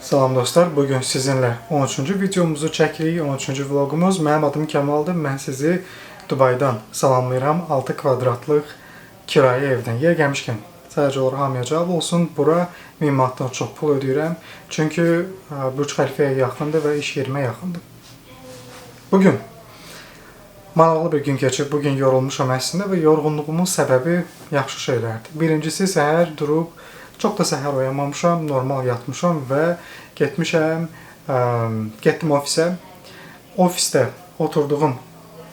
Salam dostlar, bugün sizinlə 13-cü videomuzu çəkirik, 13-cü vlogumuz. Mənim adım Kəmaldır, mən sizi Dubaydan salamlayıram. 6 kvadratlıq kirayə evdən. Yer gəlmişkən, sadəcə olaraq hamıya cavab olsun. Bura 1000 manatdan çox pul ödəyirəm. Çünki Burj Xəlifəyə yaxındır və iş yerimə yaxındır. Bugün maraqlı bir gün keçib, bugün yorulmuşam əslində və yorğunluğumun səbəbi yaxşı şeylərdir. Birincisi, səhər durub, çox da səhər oyanmamışam, normal yatmışam və getdim ofisə. Ofisdə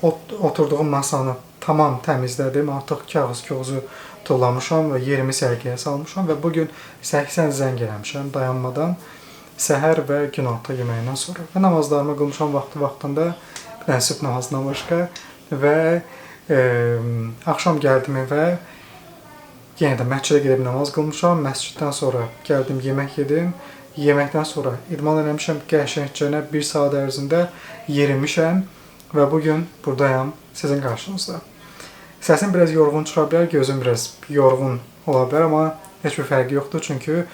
oturduğum masanı tamam təmizlədim, artıq kağız-kozu tullamışam və yerimi sərgiyə salmışam və bugün 80 zəng eləmişəm dayanmadan səhər və günorta yeməyindən sonra. Və namazlarımı qılmışam vaxtında, bir dənə sübh namazından başqa və axşam gəldim evə. Yenə də məscidə gedib namaz qılmışam. Məsciddən sonra gəldim, yemək yedim. Yeməkdən sonra idman eləmişəm. Qəşəngcənə 1 saat ərzində yerimişəm və bugün buradayam sizin qarşınızda. Səsim biraz yorğun çıxa bilər, gözüm biraz yorğun ola bilər, amma heç bir fərqi yoxdur, çünki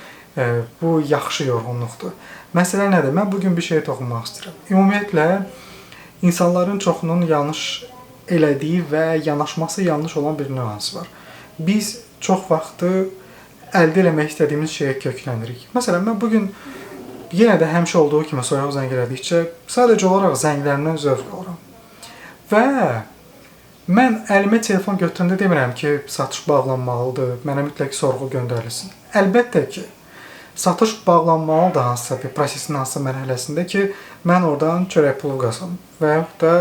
bu yaxşı yorğunluqdur. Məsələ nədir? Mən bugün bir şeyə toxunmaq istəyirəm. Ümumiyyətlə, insanların çoxunun yanlış elədiyi və yanaşması yanlış olan bir nüans var. Biz çox vaxtı əldə eləmək istədiyimiz şeyə köklənirik. Məsələn, mən bugün yenə də həmişə olduğu kimi soyuq zəng elədikcə sadəcə olaraq zənglərindən zövq alıram. Və mən əlimə telefon götürəndə demirəm ki, satış bağlanmalıdır, mənə mütləq sorğu göndərilsin. Əlbəttə ki, satış bağlanmalıdır hansısa bir prosesin hansısa mərhələsində ki, mən oradan çörək pulu qazanım və yaxud da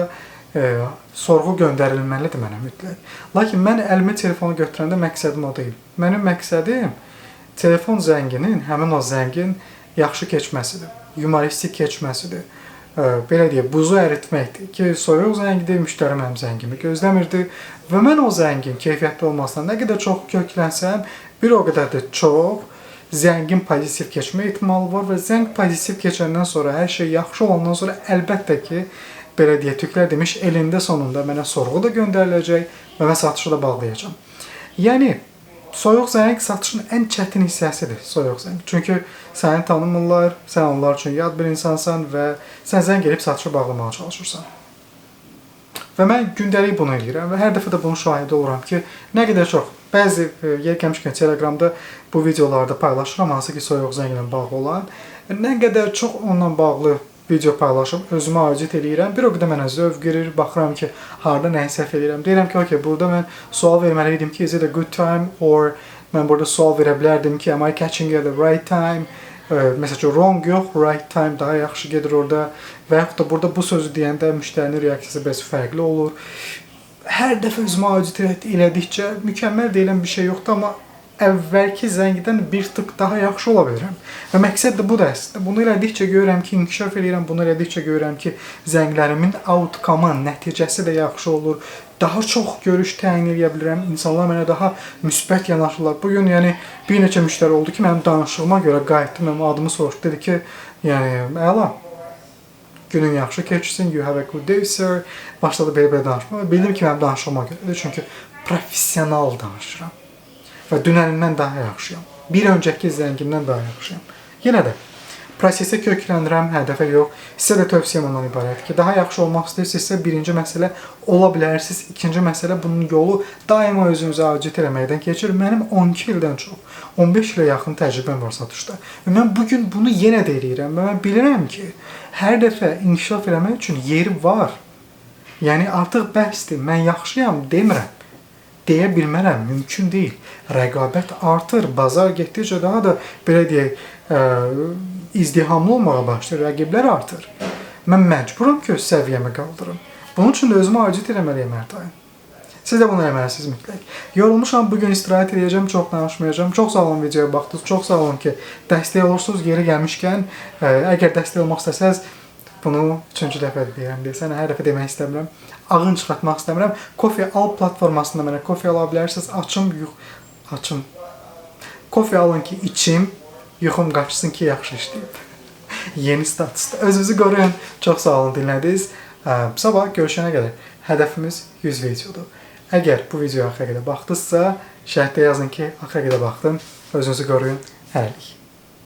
sorğu göndərilməlidir mənə mütləq. Lakin mən əlimə telefonu götürəndə məqsədim o deyil. Mənim məqsədim telefon zənginin, həmin o zəngin yaxşı keçməsidir, yumoristik keçməsidir. Belə deyək, buzu əritməkdir ki, soyuq zəngidir, müştəri mənim zəngimi gözləmirdi və mən o zəngin keyfiyyətli olmasına nə qədər çox köklənsəm, bir o qədər də çox zəngin pozitiv keçmə ehtimalı var və zəng pozitiv keçəndən sonra, hər şey yaxşı olandan sonra əlbəttə ki, belə deyək, türklər demiş, elində sonunda mənə sorğu da göndəriləcək və mən satışı da bağlayacağam. Yəni, soyuq zəng satışın ən çətin hissəsidir, soyuq zəng. Çünki səni tanımırlar, sən onlar üçün yad bir insansan və sən zəng edib satışı bağlamağa çalışırsan. Və mən gündəlik bunu edirəm və hər dəfə də bunun şahidi oluram ki, nə qədər çox, bəzi yer gəlmişkən Telegramda bu videolarda paylaşıram, hansı ki soyuq zənglə bağlı olan, nə qədər çox onunla bağlı video paylaşıb, özümü acid eləyirəm. Bir o qədər mənə zövq verir, baxıram ki, harada nəyi səhv eləyirəm. Deyirəm ki, okay, burada mən sual verməli idim ki, is it a good time, or mən burada sual verə bilərdim ki, am I catching at the right time? Məsəl üçün, wrong yox, right time daha yaxşı gedir orada. Və yaxud da burada bu sözü deyəndə müştərinin reaksiyası biraz fərqli olur. Hər dəfə özümü acid elədikcə mükəmməl deyilən bir şey yoxdur, amma əvvəlki zəngdən bir tık daha yaxşı ola bilirəm. Və məqsəd də budur əslində. Bunu elədikcə görürəm ki, inkişaf edirəm, bunu elədikcə görürəm ki, zənglərimin outcome-ı, nəticəsi də yaxşı olur. Daha çox görüş təyin edə bilirəm. İnsanlar mənə daha müsbət yanaşırlar. Bugün yəni bir neçə müştəri oldu ki, mənim danışığıma görə qayıtdı, mənim adımı soruşdu, dedi ki, yəni əla, günün yaxşı keçsin, you have a good day, sir. Başladı belə danışmağa. Bildim ki, mənim danışığıma görədir, çünki professional danışıram. Və dünənindən daha yaxşıyam. Bir öncəki zəngimdən daha yaxşıyam. Yenə də prosesə köklənirəm, hədəfə yox. Sizə də tövsiyəm ondan ibarət ki, daha yaxşı olmaq istəyirsinizsə, birinci məsələ ola bilərsiniz. İkinci məsələ, bunun yolu daima özünüzü acid eləməkdən keçir. Mənim 12 ildən çox, 15 ilə yaxın təcrübəm var satışda. Və mən bugün bunu yenə də eləyirəm və mən bilirəm ki, hər dəfə inkişaf eləmək üçün yeri var. Yəni, artıq bəsdir, mən yaxşıyam demirəm. Deyə bilmərəm, mümkün deyil. Rəqabət artır, bazar getdikcə daha da, belə deyək, izdihamlı olmağa başlayır, rəqiblər artır. Mən məcburam ki, öz səviyyəmi qaldırım. Bunun üçün də özümü acid eləməliyəm hər daim. Siz də bunu eləməlisiniz mütləq. Yorulmuşam, bugün istirahət edəcəm, çox danışmayacağım. Çox sağ olun videoya baxdınız, çox sağ olun ki, dəstək olursunuz. Yeri gəlmişkən, əgər dəstək olmaq istəsəz, bunu üçüncü dəfə deyirəm deyəsən, hər dəfə demək istəmirəm. Ağın çıxartmaq istəmirəm. Coffee Al platformasında mənə coffee ala bilərsiniz. Açım. Coffee alın ki, içim, yuxum qaçsın ki, yaxşı işləyib. Yeni statusda. Özünüzü qoruyun. Çox sağ olun, dinlədiniz. Sabah görüşənə qədər hədəfimiz 100 videodur. Əgər bu videoya axıra qədər baxdınızsa, şərtdə yazın ki, axıra qədər baxdım. Özünüzü qoruyun. Hələlik.